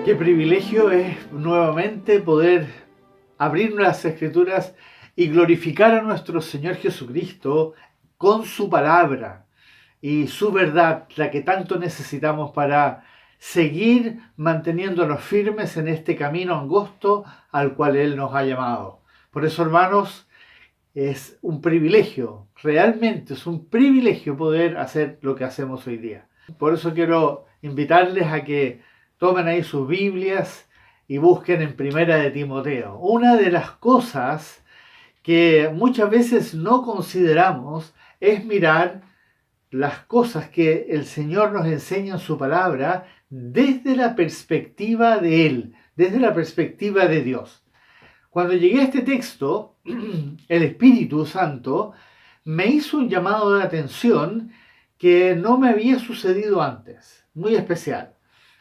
Qué privilegio es nuevamente poder abrir las Escrituras y glorificar a nuestro Señor Jesucristo con su palabra y su verdad, la que tanto necesitamos para seguir manteniéndonos firmes en este camino angosto al cual Él nos ha llamado. Por eso, hermanos, es un privilegio, realmente es un privilegio poder hacer lo que hacemos hoy día. Por eso quiero invitarles a que tomen ahí sus Biblias y busquen en Primera de Timoteo. Una de las cosas que muchas veces no consideramos es mirar las cosas que el Señor nos enseña en su palabra desde la perspectiva de Él, desde la perspectiva de Dios. Cuando llegué a este texto, el Espíritu Santo me hizo un llamado de atención que no me había sucedido antes, muy especial.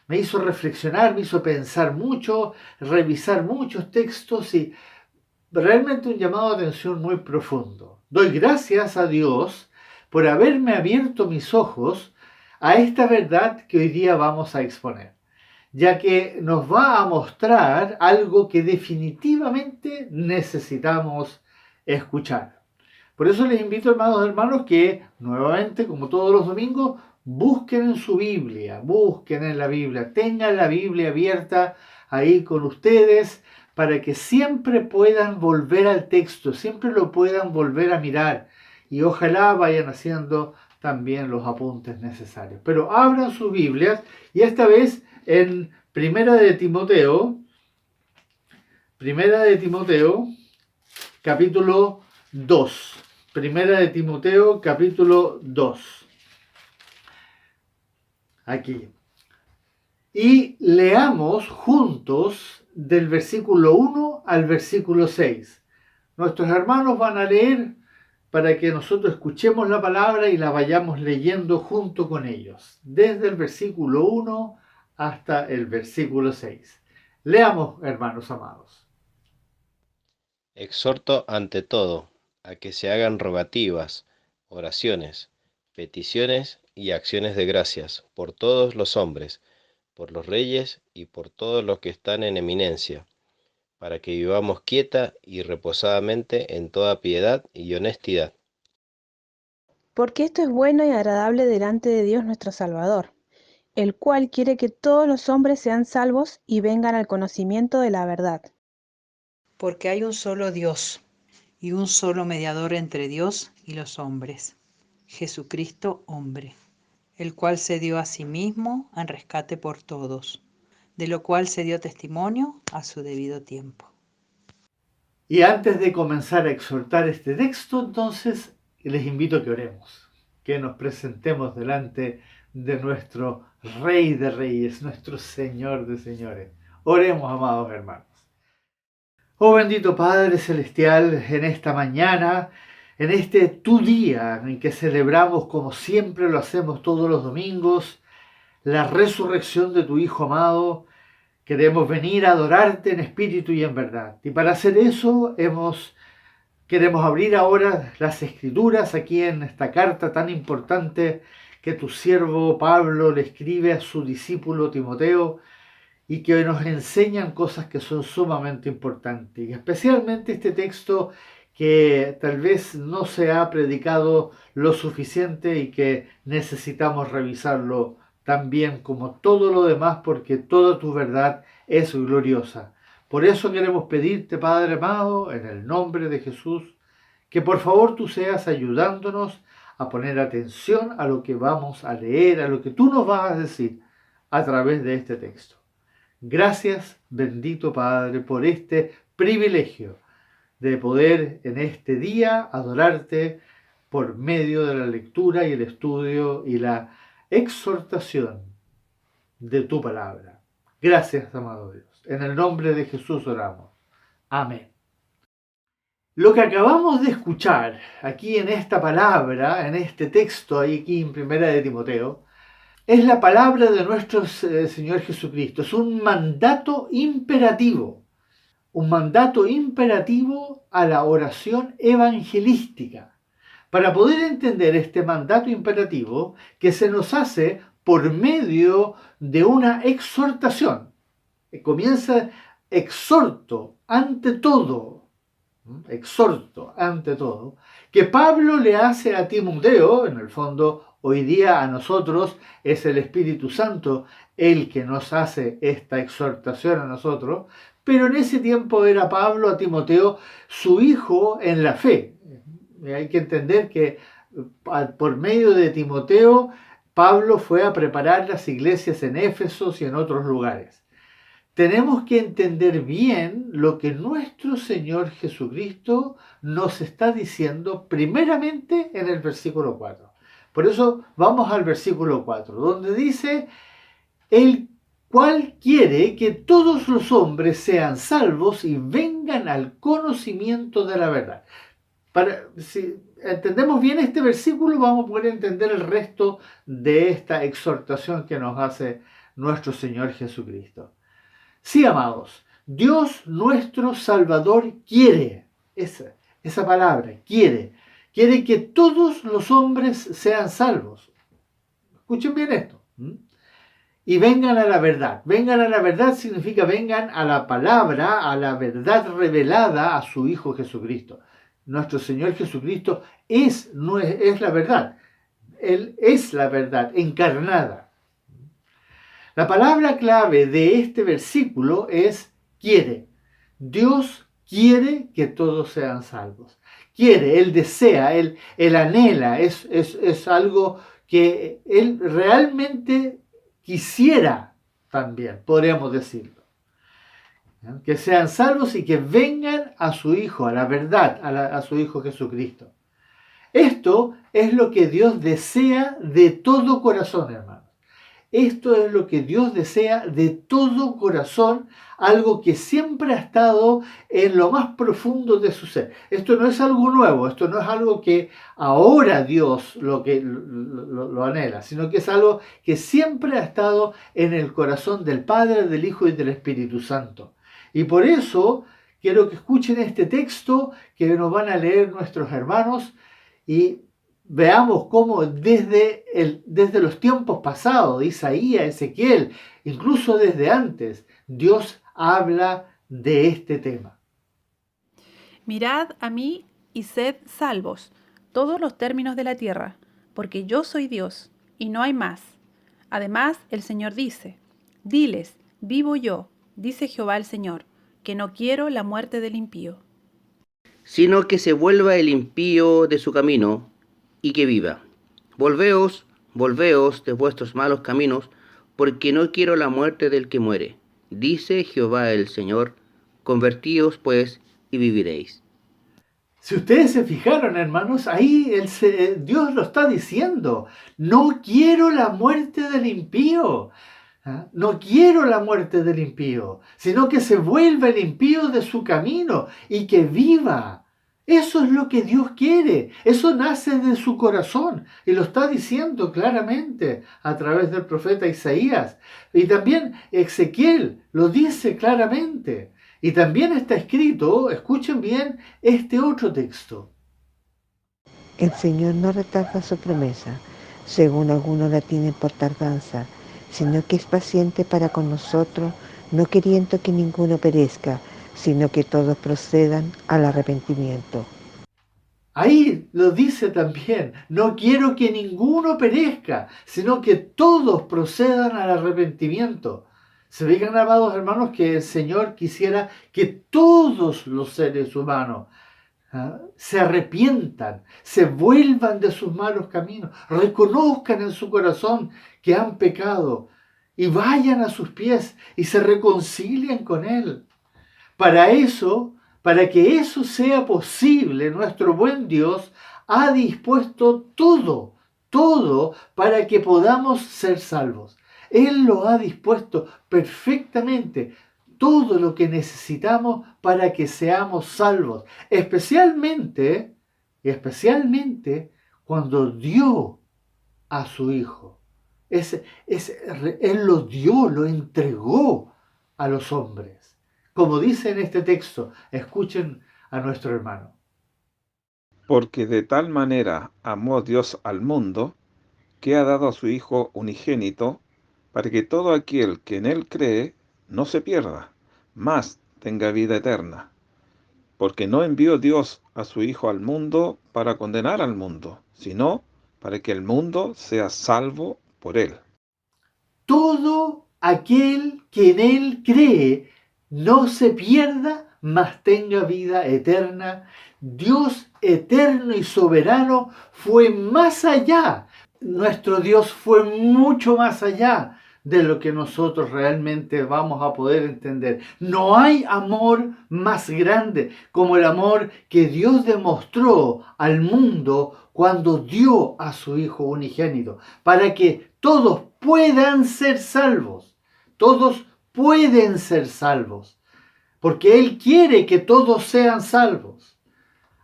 Me hizo reflexionar, me hizo pensar mucho, revisar muchos textos y realmente un llamado de atención muy profundo. Doy gracias a Dios por haberme abierto mis ojos a esta verdad que hoy día vamos a exponer, ya que nos va a mostrar algo que definitivamente necesitamos escuchar. Por eso les invito, hermanos, que nuevamente, como todos los domingos, busquen en su Biblia, busquen en la Biblia, tengan la Biblia abierta ahí con ustedes para que siempre puedan volver al texto, siempre lo puedan volver a mirar y ojalá vayan haciendo también los apuntes necesarios. Pero abran sus Biblias y esta vez en Primera de Timoteo, capítulo 2. Primera de Timoteo, capítulo 2. Aquí. Y leamos juntos del versículo 1 al versículo 6. Nuestros hermanos van a leer para que nosotros escuchemos la palabra y la vayamos leyendo junto con ellos, desde el versículo 1 hasta el versículo 6. Leamos, hermanos amados. Exhorto ante todo a que se hagan rogativas, oraciones, peticiones y acciones de gracias por todos los hombres, por los reyes y por todos los que están en eminencia, para que vivamos quieta y reposadamente en toda piedad y honestidad. Porque esto es bueno y agradable delante de Dios nuestro Salvador, el cual quiere que todos los hombres sean salvos y vengan al conocimiento de la verdad. Porque hay un solo Dios y un solo mediador entre Dios y los hombres, Jesucristo hombre, el cual se dio a sí mismo en rescate por todos, de lo cual se dio testimonio a su debido tiempo. Y antes de comenzar a exhortar este texto, entonces les invito a que oremos, que nos presentemos delante de nuestro Rey de Reyes, nuestro Señor de Señores. Oremos, amados hermanos. Oh bendito Padre Celestial, en esta mañana, en este tu día en que celebramos, como siempre lo hacemos todos los domingos, la resurrección de tu Hijo amado, queremos venir a adorarte en espíritu y en verdad. Y para hacer eso queremos abrir ahora las Escrituras aquí en esta carta tan importante que tu siervo Pablo le escribe a su discípulo Timoteo y que nos enseñan cosas que son sumamente importantes. Y especialmente este texto que tal vez no se ha predicado lo suficiente y que necesitamos revisarlo también como todo lo demás, porque toda tu verdad es gloriosa. Por eso queremos pedirte, Padre amado, en el nombre de Jesús, que por favor tú seas ayudándonos a poner atención a lo que vamos a leer, a lo que tú nos vas a decir a través de este texto. Gracias, bendito Padre, por este privilegio de poder en este día adorarte por medio de la lectura y el estudio y la exhortación de tu palabra. Gracias, amado Dios. En el nombre de Jesús oramos. Amén. Lo que acabamos de escuchar aquí en esta palabra, en este texto, aquí en Primera de Timoteo, es la palabra de nuestro Señor Jesucristo. Es un mandato imperativo a la oración evangelística. Para poder entender este mandato imperativo que se nos hace por medio de una exhortación. comienza exhorto ante todo, que Pablo le hace a Timoteo. En el fondo, hoy día a nosotros es el Espíritu Santo el que nos hace esta exhortación a nosotros, pero en ese tiempo era Pablo a Timoteo su hijo en la fe. Hay que entender que por medio de Timoteo, Pablo fue a preparar las iglesias en Éfeso y en otros lugares. Tenemos que entender bien lo que nuestro Señor Jesucristo nos está diciendo primeramente en el versículo 4. Por eso vamos al versículo 4, donde dice: el cual quiere que todos los hombres sean salvos y vengan al conocimiento de la verdad. Si entendemos bien este versículo, vamos a poder entender el resto de esta exhortación que nos hace nuestro Señor Jesucristo. Sí, amados, Dios nuestro Salvador quiere, esa palabra, quiere que todos los hombres sean salvos. Escuchen bien esto. Y vengan a la verdad. Vengan a la verdad significa vengan a la palabra, a la verdad revelada a su Hijo Jesucristo. Nuestro Señor Jesucristo es la verdad. Él es la verdad encarnada. La palabra clave de este versículo es quiere. Dios quiere que todos sean salvos. Quiere, Él desea, Él anhela. Es algo que Él realmente quisiera también, podríamos decirlo. Que sean salvos y que vengan a su Hijo, a la verdad, a su Hijo Jesucristo. Esto es lo que Dios desea de todo corazón, hermanos. Esto es lo que Dios desea de todo corazón, algo que siempre ha estado en lo más profundo de su ser. Esto no es algo nuevo, esto no es algo que ahora Dios lo anhela, sino que es algo que siempre ha estado en el corazón del Padre, del Hijo y del Espíritu Santo. Y por eso quiero que escuchen este texto que nos van a leer nuestros hermanos y veamos cómo desde los tiempos pasados, de Isaías, Ezequiel, incluso desde antes, Dios habla de este tema. Mirad a mí y sed salvos, todos los términos de la tierra, porque yo soy Dios, y no hay más. Además, el Señor dice: diles, vivo yo, dice Jehová el Señor, que no quiero la muerte del impío, sino que se vuelva el impío de su camino, y que viva. Volveos de vuestros malos caminos, porque no quiero la muerte del que muere, dice Jehová el Señor. Convertíos pues y viviréis. Si ustedes se fijaron, hermanos, ahí Dios lo está diciendo: no quiero la muerte del impío. No quiero la muerte del impío, sino que se vuelva el impío de su camino y que viva. Eso es lo que Dios quiere, eso nace de su corazón y lo está diciendo claramente a través del profeta Isaías. Y también Ezequiel lo dice claramente. Y también está escrito, escuchen bien este otro texto. El Señor no retarda su promesa, según algunos la tienen por tardanza, sino que es paciente para con nosotros, no queriendo que ninguno perezca, sino que todos procedan al arrepentimiento. Ahí lo dice también: no quiero que ninguno perezca, sino que todos procedan al arrepentimiento. Se fijan, amados hermanos, que el Señor quisiera que todos los seres humanos se arrepientan, se vuelvan de sus malos caminos, reconozcan en su corazón que han pecado y vayan a sus pies y se reconcilien con Él. Para que eso sea posible, nuestro buen Dios ha dispuesto todo para que podamos ser salvos. Él lo ha dispuesto perfectamente, todo lo que necesitamos para que seamos salvos, especialmente cuando dio a su Hijo. Él lo dio, lo entregó a los hombres. Como dice en este texto, escuchen a nuestro hermano. Porque de tal manera amó Dios al mundo, que ha dado a su Hijo unigénito, para que todo aquel que en Él cree no se pierda, mas tenga vida eterna. Porque no envió Dios a su Hijo al mundo para condenar al mundo, sino para que el mundo sea salvo por él. Todo aquel que en él cree no se pierda, mas tenga vida eterna. Dios eterno y soberano fue más allá. Nuestro Dios fue mucho más allá de lo que nosotros realmente vamos a poder entender. No hay amor más grande como el amor que Dios demostró al mundo cuando dio a su Hijo unigénito, para que todos puedan ser salvos. Todos pueden ser salvos, porque Él quiere que todos sean salvos,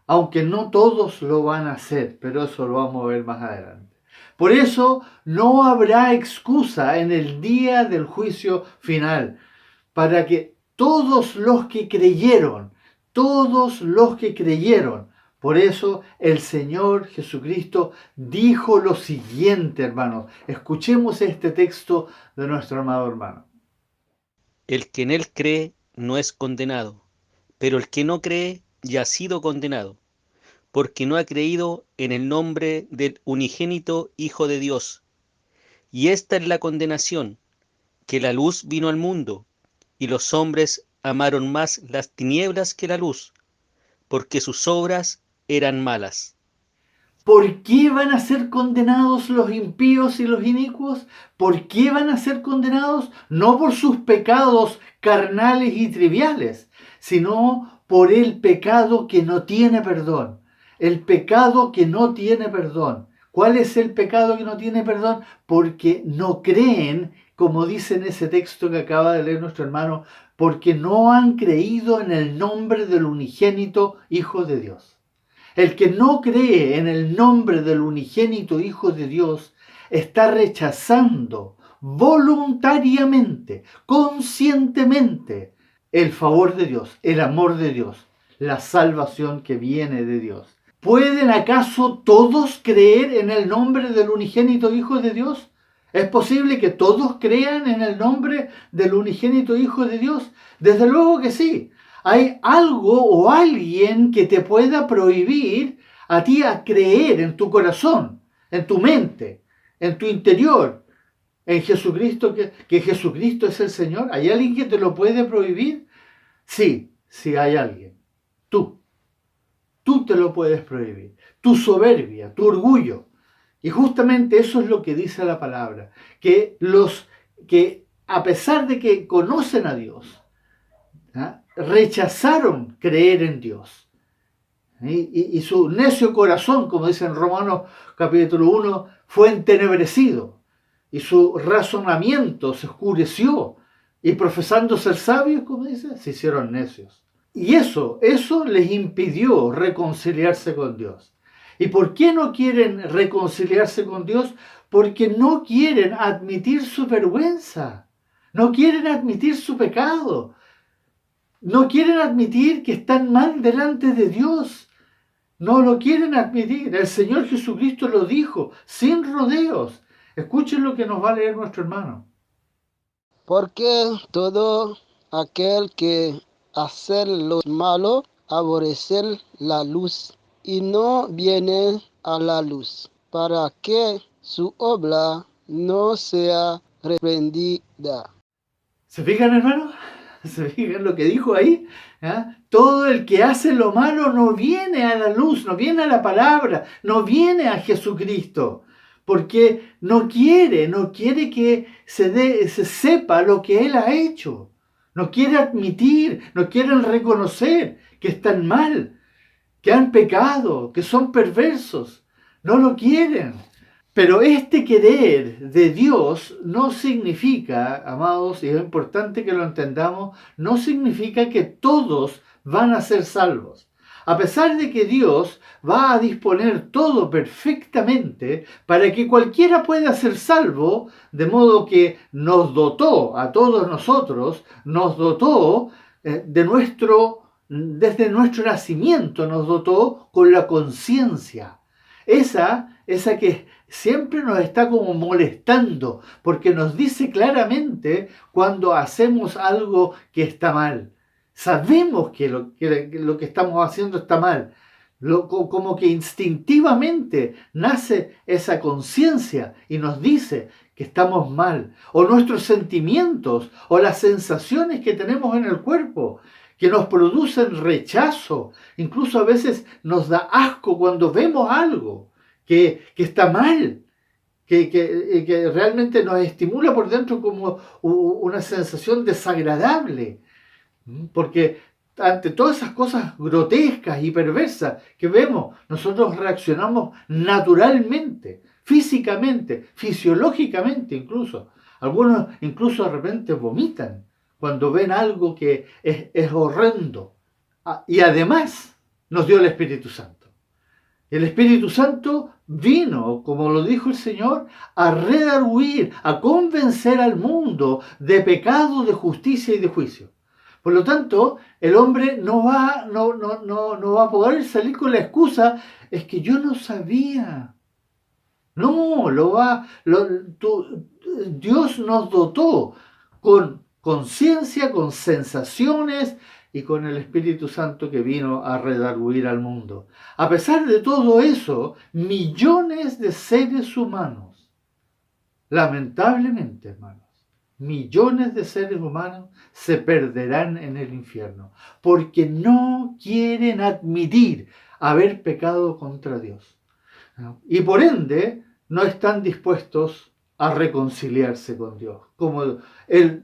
aunque no todos lo van a hacer, pero eso lo vamos a ver más adelante. Por eso no habrá excusa en el día del juicio final, para que todos los que creyeron, por eso el Señor Jesucristo dijo lo siguiente, hermanos. Escuchemos este texto de nuestro amado hermano. El que en él cree no es condenado, pero el que no cree ya ha sido condenado, porque no ha creído en el nombre del unigénito Hijo de Dios. Y esta es la condenación, que la luz vino al mundo, y los hombres amaron más las tinieblas que la luz, porque sus obras eran malas. ¿Por qué van a ser condenados los impíos y los inicuos? ¿Por qué van a ser condenados? No por sus pecados carnales y triviales, sino por el pecado que no tiene perdón. El pecado que no tiene perdón. ¿Cuál es el pecado que no tiene perdón? Porque no creen, como dice en ese texto que acaba de leer nuestro hermano, porque no han creído en el nombre del unigénito Hijo de Dios. El que no cree en el nombre del unigénito Hijo de Dios está rechazando voluntariamente, conscientemente, el favor de Dios, el amor de Dios, la salvación que viene de Dios. ¿Pueden acaso todos creer en el nombre del unigénito Hijo de Dios? ¿Es posible que todos crean en el nombre del unigénito Hijo de Dios? Desde luego que sí. ¿Hay algo o alguien que te pueda prohibir a ti a creer en tu corazón, en tu mente, en tu interior, en Jesucristo, que Jesucristo es el Señor? ¿Hay alguien que te lo puede prohibir? Sí, sí hay alguien. Tú te lo puedes prohibir. Tu soberbia, tu orgullo. Y justamente eso es lo que dice la palabra. Que los que, a pesar de que conocen a Dios, rechazaron creer en Dios. Y su necio corazón, como dice en Romanos capítulo 1, fue entenebrecido. Y su razonamiento se oscureció. Y profesando ser sabios, como dice, se hicieron necios. Y eso les impidió reconciliarse con Dios. ¿Y por qué no quieren reconciliarse con Dios? Porque no quieren admitir su vergüenza. No quieren admitir su pecado. No quieren admitir que están mal delante de Dios. No lo quieren admitir. El Señor Jesucristo lo dijo, sin rodeos. Escuchen lo que nos va a leer nuestro hermano. Porque todo aquel que hacer lo malo, aborrecer la luz, y no viene a la luz, para que su obra no sea reprendida. ¿Se fijan, hermano? ¿Se fijan lo que dijo ahí? Todo el que hace lo malo no viene a la luz, no viene a la palabra, no viene a Jesucristo, porque no quiere que se sepa lo que Él ha hecho. No quiere admitir, no quieren reconocer que están mal, que han pecado, que son perversos. No lo quieren. Pero este querer de Dios no significa, amados, y es importante que lo entendamos, no significa que todos van a ser salvos. A pesar de que Dios va a disponer todo perfectamente para que cualquiera pueda ser salvo, de modo que nos dotó a todos nosotros, nos dotó desde nuestro nacimiento, nos dotó con la conciencia. Esa que siempre nos está como molestando, porque nos dice claramente cuando hacemos algo que está mal. Sabemos que lo que estamos haciendo está mal. Como que instintivamente nace esa conciencia y nos dice que estamos mal. O nuestros sentimientos o las sensaciones que tenemos en el cuerpo, que nos producen rechazo. Incluso a veces nos da asco cuando vemos algo que está mal, que realmente nos estimula por dentro como una sensación desagradable. Porque ante todas esas cosas grotescas y perversas que vemos, nosotros reaccionamos naturalmente, físicamente, fisiológicamente incluso. Algunos incluso de repente vomitan cuando ven algo que es horrendo. Y además nos dio el Espíritu Santo. El Espíritu Santo vino, como lo dijo el Señor, a redarguir, a convencer al mundo de pecado, de justicia y de juicio. Por lo tanto, el hombre no va a poder salir con la excusa, es que yo no sabía. No, Dios nos dotó con conciencia, con sensaciones y con el Espíritu Santo que vino a redarguir al mundo. A pesar de todo eso, millones de seres humanos, lamentablemente, hermanos, millones de seres humanos se perderán en el infierno porque no quieren admitir haber pecado contra Dios. Y por ende, no están dispuestos a reconciliarse con Dios. Como el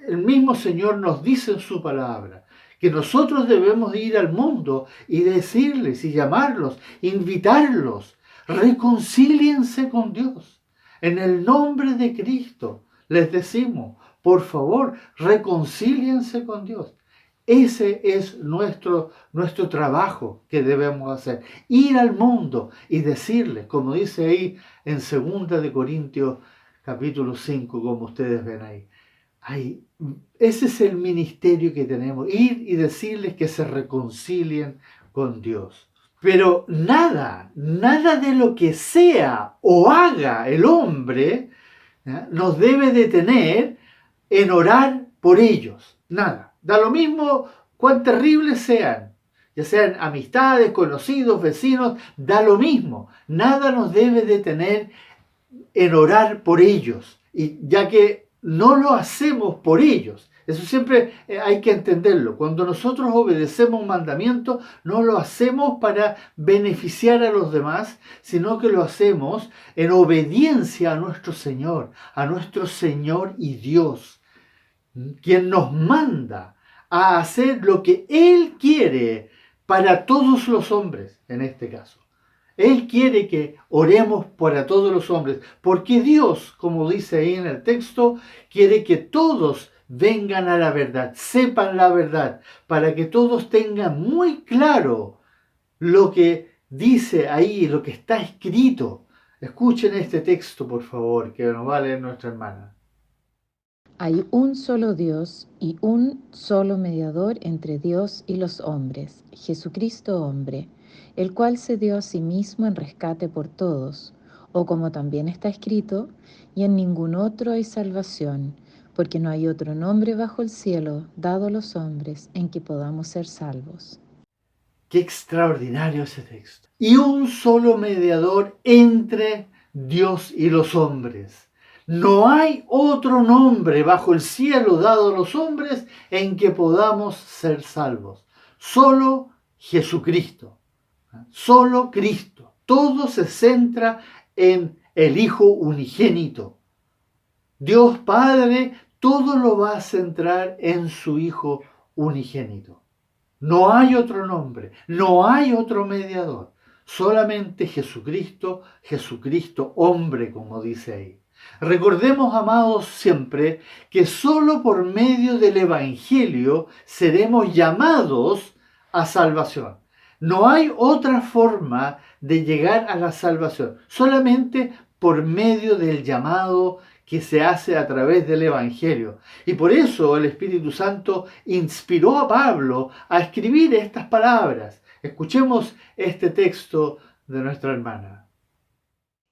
mismo Señor nos dice en su palabra, que nosotros debemos ir al mundo y decirles y llamarlos, invitarlos, reconcíliense con Dios. En el nombre de Cristo les decimos, por favor, reconcíliense con Dios. Ese es nuestro trabajo que debemos hacer. Ir al mundo y decirles, como dice ahí en 2 Corintios capítulo 5, como ustedes ven ahí. Ese es el ministerio que tenemos, ir y decirles que se reconcilien con Dios. Pero nada de lo que sea o haga el hombre nos debe detener en orar por ellos. Nada. Da lo mismo cuán terribles sean, ya sean amistades, conocidos, vecinos, da lo mismo. Nada nos debe detener en orar por ellos, y ya que no lo hacemos por ellos. Eso siempre hay que entenderlo. Cuando nosotros obedecemos un mandamiento, no lo hacemos para beneficiar a los demás, sino que lo hacemos en obediencia a nuestro Señor y Dios, quien nos manda a hacer lo que Él quiere para todos los hombres, en este caso. Él quiere que oremos para todos los hombres, porque Dios, como dice ahí en el texto, quiere que todos vengan a la verdad, sepan la verdad, para que todos tengan muy claro lo que dice ahí, lo que está escrito. Escuchen este texto, por favor, que nos va a leer nuestra hermana. Hay un solo Dios y un solo mediador entre Dios y los hombres, Jesucristo hombre, el cual se dio a sí mismo en rescate por todos, o como también está escrito, y en ningún otro hay salvación, porque no hay otro nombre bajo el cielo dado a los hombres en que podamos ser salvos. Qué extraordinario ese texto. Y un solo mediador entre Dios y los hombres. No hay otro nombre bajo el cielo dado a los hombres en que podamos ser salvos. Solo Jesucristo. Solo Cristo. Todo se centra en el Hijo unigénito. Dios Padre todo lo va a centrar en su Hijo unigénito. No hay otro nombre, no hay otro mediador. Solamente Jesucristo, hombre, como dice ahí. Recordemos, amados, siempre que solo por medio del Evangelio seremos llamados a salvación. No hay otra forma de llegar a la salvación, solamente por medio del llamado que se hace a través del Evangelio. Y por eso el Espíritu Santo inspiró a Pablo a escribir estas palabras. Escuchemos este texto de nuestra hermana.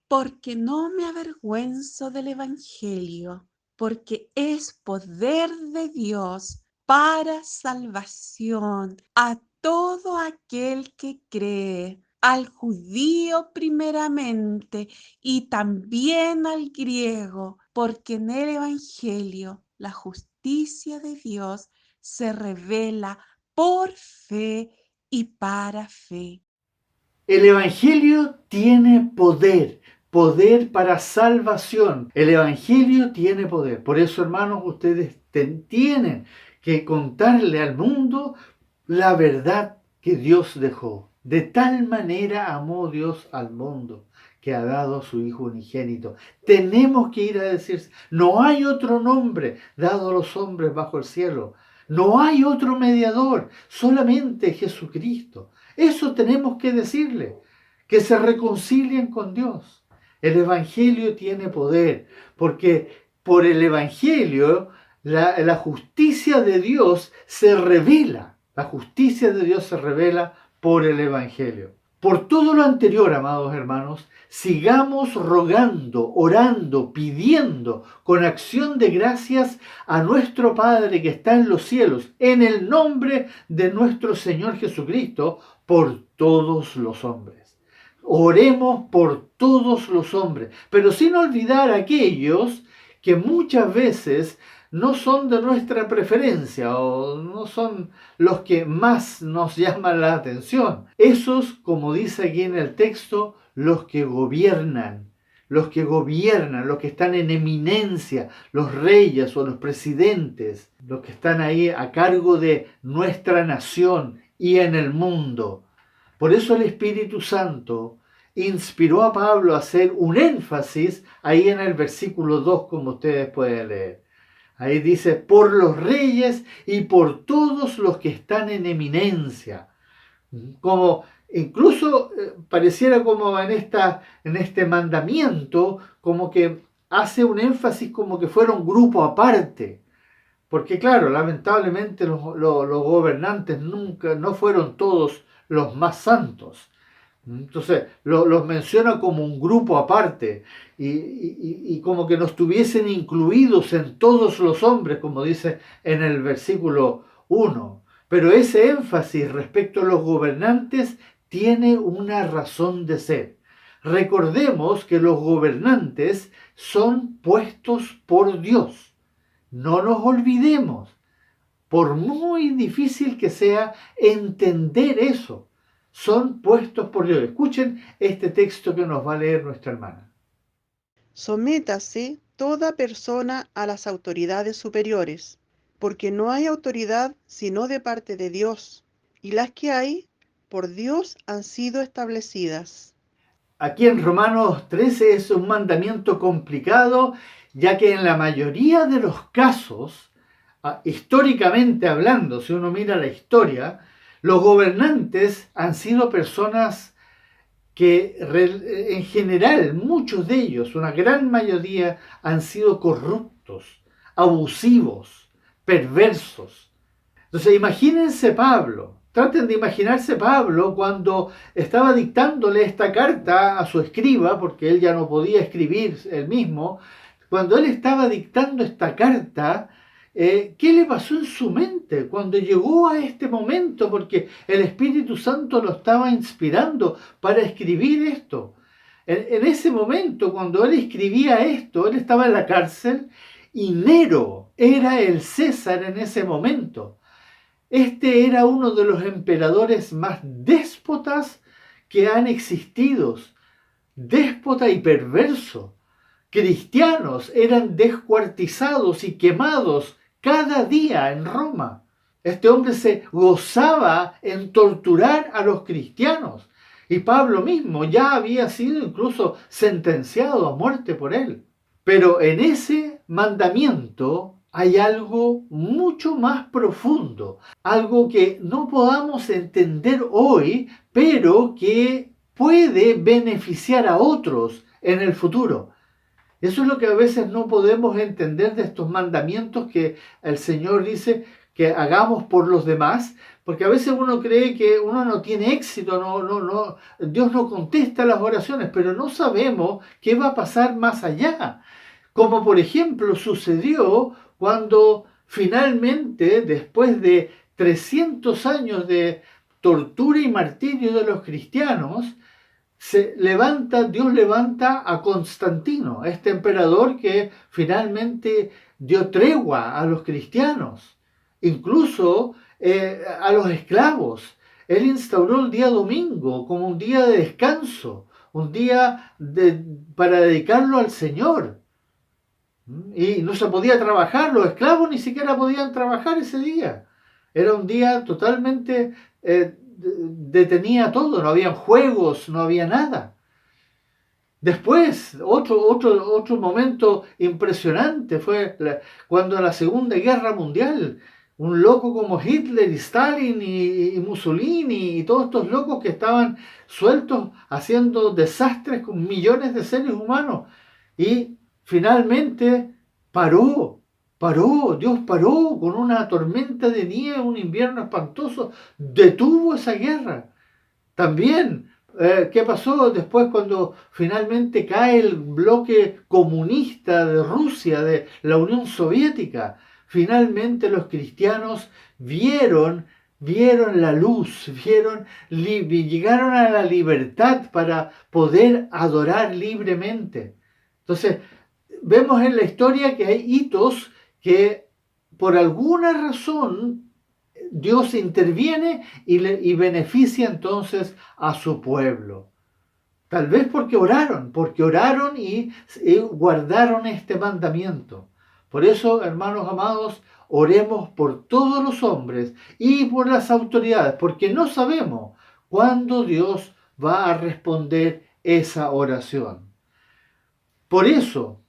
Porque no me avergüenzo del Evangelio, porque es poder de Dios para salvación a todo aquel que cree, al judío primeramente y también al griego, porque en el Evangelio la justicia de Dios se revela por fe y para fe. El Evangelio tiene poder, poder para salvación. El Evangelio tiene poder. Por eso, hermanos, ustedes tienen que contarle al mundo la verdad que Dios dejó. De tal manera amó Dios al mundo que ha dado a su Hijo unigénito. Tenemos que ir a decir, no hay otro nombre dado a los hombres bajo el cielo. No hay otro mediador, solamente Jesucristo. Eso tenemos que decirle, que se reconcilien con Dios. El Evangelio tiene poder, porque por el Evangelio la justicia de Dios se revela. La justicia de Dios se revela por el Evangelio. Por todo lo anterior, amados hermanos, sigamos rogando, orando, pidiendo con acción de gracias a nuestro Padre que está en los cielos, en el nombre de nuestro Señor Jesucristo, por todos los hombres. Oremos por todos los hombres, pero sin olvidar a aquellos que muchas veces no son de nuestra preferencia o no son los que más nos llaman la atención. Esos, como dice aquí en el texto, los que gobiernan, los que están en eminencia, los reyes o los presidentes, los que están ahí a cargo de nuestra nación y en el mundo. Por eso el Espíritu Santo inspiró a Pablo a hacer un énfasis ahí en el versículo 2, como ustedes pueden leer. Ahí dice, por los reyes y por todos los que están en eminencia. Como incluso pareciera como en este mandamiento, como que hace un énfasis como que fuera un grupo aparte. Porque claro, lamentablemente los gobernantes no fueron todos los más santos. Entonces los menciona como un grupo aparte y como que no estuviesen incluidos en todos los hombres, como dice en el versículo 1. Pero ese énfasis respecto a los gobernantes tiene una razón de ser. Recordemos que los gobernantes son puestos por Dios. No nos olvidemos, por muy difícil que sea entender eso. Son puestos por Dios. Escuchen este texto que nos va a leer nuestra hermana. Sométase toda persona a las autoridades superiores, porque no hay autoridad sino de parte de Dios, y las que hay, por Dios han sido establecidas. Aquí en Romanos 13 es un mandamiento complicado, ya que en la mayoría de los casos, históricamente hablando, si uno mira la historia, los gobernantes han sido personas que en general, muchos de ellos, una gran mayoría, han sido corruptos, abusivos, perversos. Entonces imagínense Pablo, traten de imaginarse Pablo cuando estaba dictándole esta carta a su escriba, porque él ya no podía escribir él mismo. Cuando él estaba dictando esta carta, ¿qué le pasó en su mente cuando llegó a este momento? Porque el Espíritu Santo lo estaba inspirando para escribir esto. En ese momento, cuando él escribía esto, él estaba en la cárcel y Nero era el César en ese momento. Este era uno de los emperadores más déspotas que han existido. Déspota y perverso. Cristianos eran descuartizados y quemados cada día en Roma. Este hombre se gozaba en torturar a los cristianos. Y Pablo mismo ya había sido incluso sentenciado a muerte por él. Pero en ese mandamiento hay algo mucho más profundo. Algo que no podamos entender hoy, pero que puede beneficiar a otros en el futuro. Eso es lo que a veces no podemos entender de estos mandamientos que el Señor dice, que hagamos por los demás, porque a veces uno cree que uno no tiene éxito, Dios no contesta las oraciones, pero no sabemos qué va a pasar más allá. Como por ejemplo sucedió cuando finalmente, después de 300 años de tortura y martirio de los cristianos, Dios levanta a Constantino, este emperador que finalmente dio tregua a los cristianos, incluso a los esclavos. Él instauró el día domingo como un día de descanso, un día para dedicarlo al Señor. Y no se podía trabajar, los esclavos ni siquiera podían trabajar ese día. Era un día totalmente detenía todo, no había juegos, no había nada. Después, otro momento impresionante fue cuando en la Segunda Guerra Mundial, un loco como Hitler y Stalin y Mussolini y todos estos locos que estaban sueltos haciendo desastres con millones de seres humanos. Y finalmente Dios paró con una tormenta de nieve, un invierno espantoso, detuvo esa guerra. También, ¿qué pasó después cuando finalmente cae el bloque comunista de Rusia, de la Unión Soviética? Finalmente los cristianos vieron la luz, llegaron a la libertad para poder adorar libremente. Entonces, vemos en la historia que hay hitos que por alguna razón Dios interviene y beneficia entonces a su pueblo. Tal vez porque oraron y guardaron este mandamiento. Por eso, hermanos amados, oremos por todos los hombres y por las autoridades, porque no sabemos cuándo Dios va a responder esa oración. Por eso,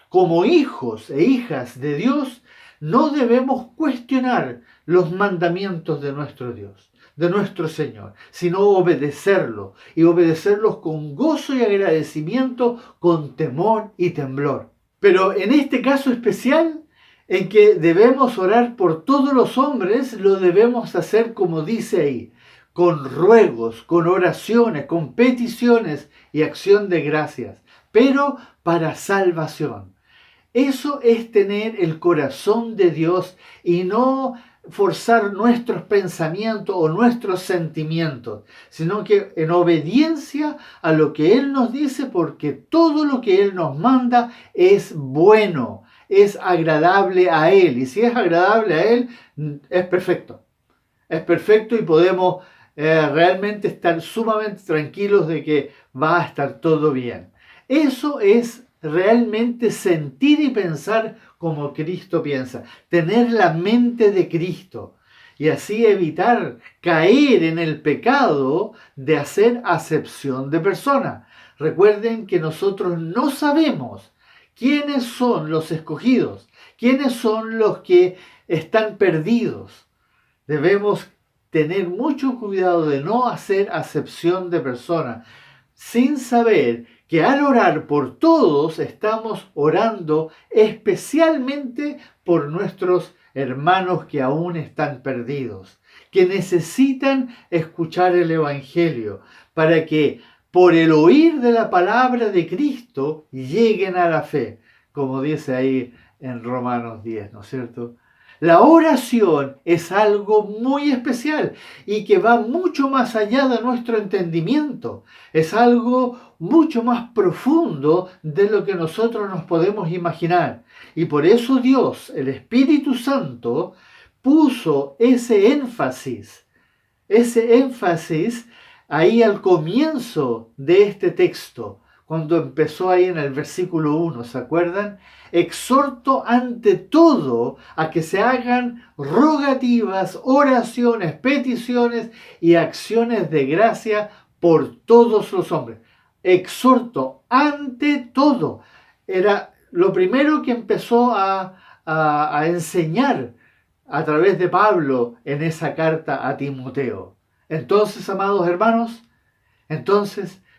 como hijos e hijas de Dios, no debemos cuestionar los mandamientos de nuestro Dios, de nuestro Señor, sino obedecerlos y obedecerlos con gozo y agradecimiento, con temor y temblor. Pero en este caso especial, en que debemos orar por todos los hombres, lo debemos hacer como dice ahí, con ruegos, con oraciones, con peticiones y acción de gracias, pero para salvación. Eso es tener el corazón de Dios y no forzar nuestros pensamientos o nuestros sentimientos, sino que en obediencia a lo que Él nos dice, porque todo lo que Él nos manda es bueno, es agradable a Él. Y si es agradable a Él, es perfecto. Es perfecto y podemos realmente estar sumamente tranquilos de que va a estar todo bien. Eso es realmente sentir y pensar como Cristo piensa, tener la mente de Cristo y así evitar caer en el pecado de hacer acepción de persona. Recuerden que nosotros no sabemos quiénes son los escogidos, quiénes son los que están perdidos. Debemos tener mucho cuidado de no hacer acepción de persona, sin saber que al orar por todos estamos orando especialmente por nuestros hermanos que aún están perdidos, que necesitan escuchar el Evangelio para que por el oír de la palabra de Cristo lleguen a la fe, como dice ahí en Romanos 10, ¿no es cierto? La oración es algo muy especial y que va mucho más allá de nuestro entendimiento. Es algo mucho más profundo de lo que nosotros nos podemos imaginar. Y por eso Dios, el Espíritu Santo, puso ese énfasis ahí al comienzo de este texto, cuando empezó ahí en el versículo 1, ¿se acuerdan? Exhorto ante todo a que se hagan rogativas, oraciones, peticiones y acciones de gracia por todos los hombres. Exhorto ante todo. Era lo primero que empezó a enseñar a través de Pablo en esa carta a Timoteo. Entonces, amados hermanos,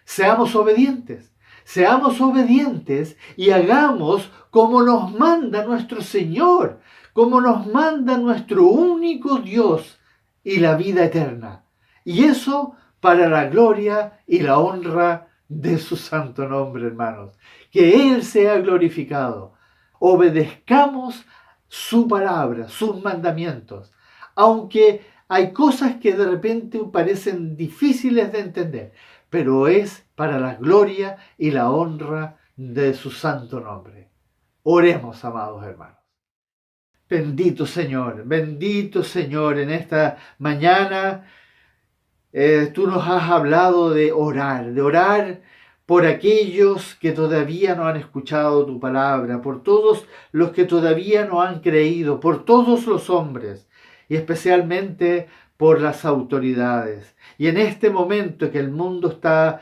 seamos obedientes. Seamos obedientes y hagamos como nos manda nuestro Señor, como nos manda nuestro único Dios y la vida eterna. Y eso para la gloria y la honra de su santo nombre, hermanos. Que Él sea glorificado. Obedezcamos su palabra, sus mandamientos. Aunque hay cosas que de repente parecen difíciles de entender, pero es para la gloria y la honra de su santo nombre. Oremos, amados hermanos. Bendito Señor, en esta mañana tú nos has hablado de orar por aquellos que todavía no han escuchado tu palabra, por todos los que todavía no han creído, por todos los hombres y especialmente por las autoridades. Y en este momento que el mundo está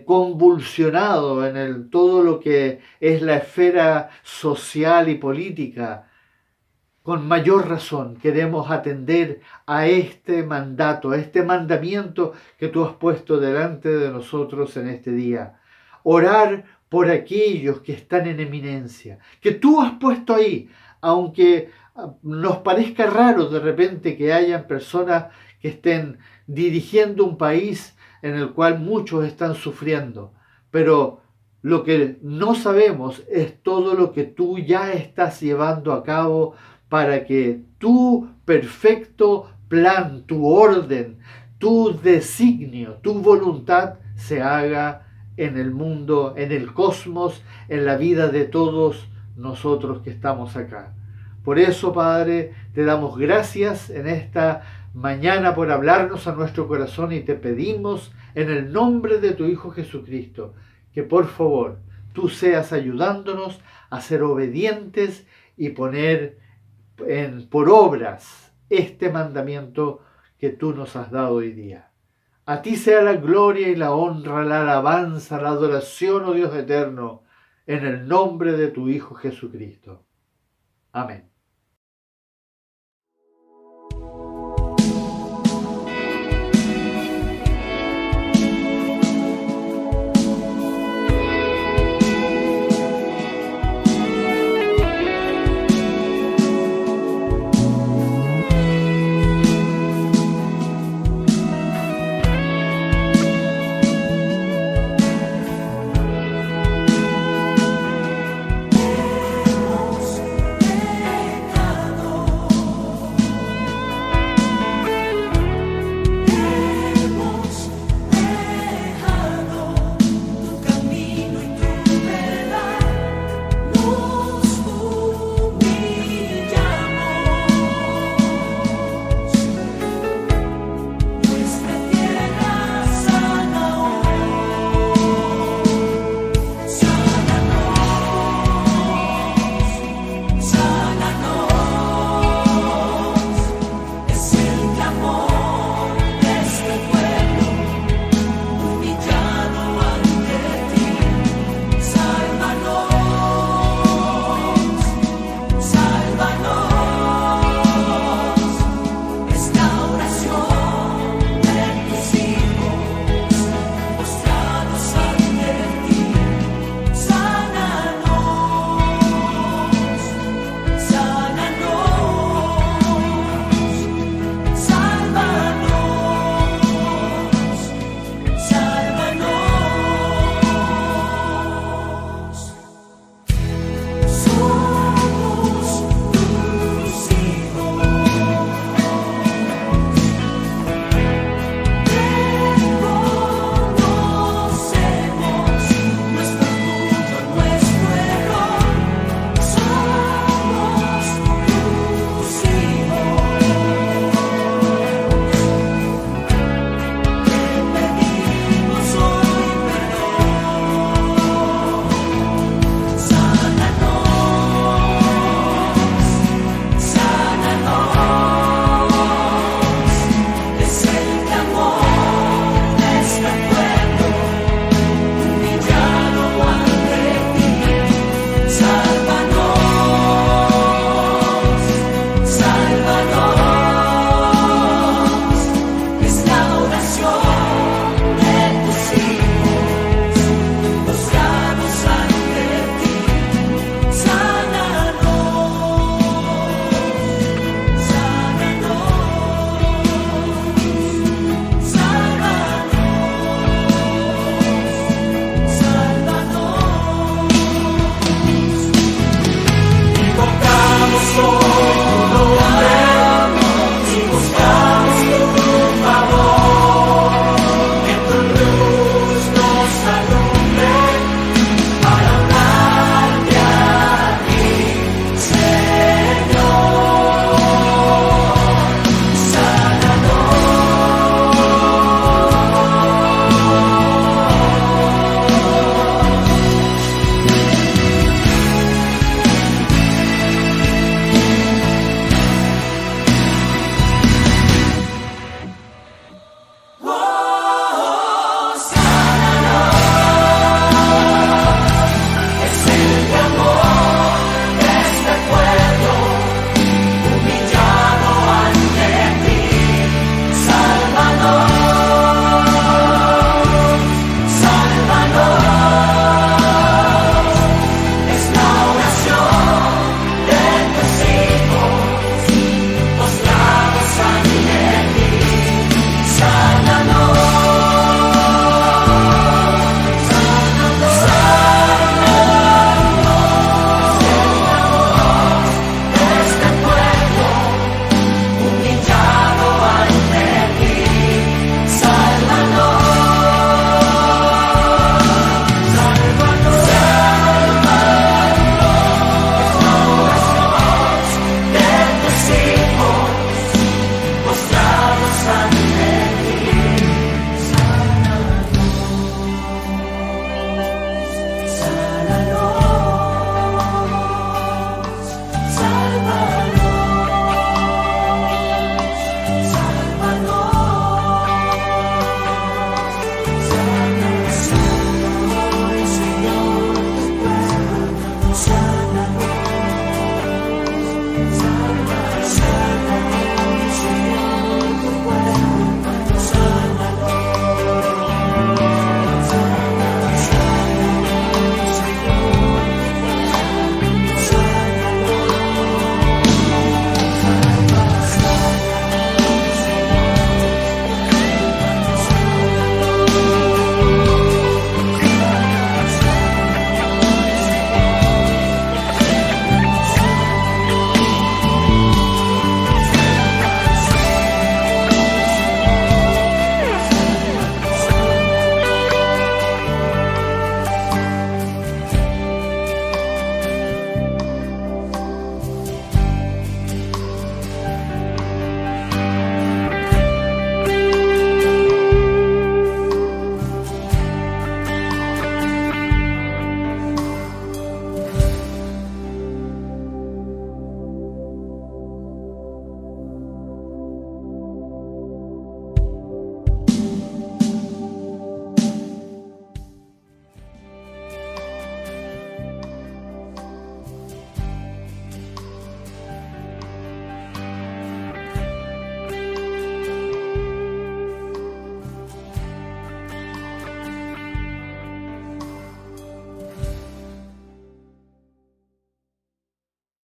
convulsionado en todo lo que es la esfera social y política, con mayor razón queremos atender a este mandato, a este mandamiento que tú has puesto delante de nosotros en este día. Orar por aquellos que están en eminencia, que tú has puesto ahí, aunque nos parezca raro de repente que hayan personas que estén dirigiendo un país en el cual muchos están sufriendo, pero lo que no sabemos es todo lo que tú ya estás llevando a cabo para que tu perfecto plan, tu orden, tu designio, tu voluntad se haga en el mundo, en el cosmos, en la vida de todos nosotros que estamos acá. Por eso, Padre, te damos gracias en esta mañana por hablarnos a nuestro corazón y te pedimos en el nombre de tu Hijo Jesucristo que por favor tú seas ayudándonos a ser obedientes y poner por obras este mandamiento que tú nos has dado hoy día. A ti sea la gloria y la honra, la alabanza, la adoración, oh Dios eterno, en el nombre de tu Hijo Jesucristo. Amén.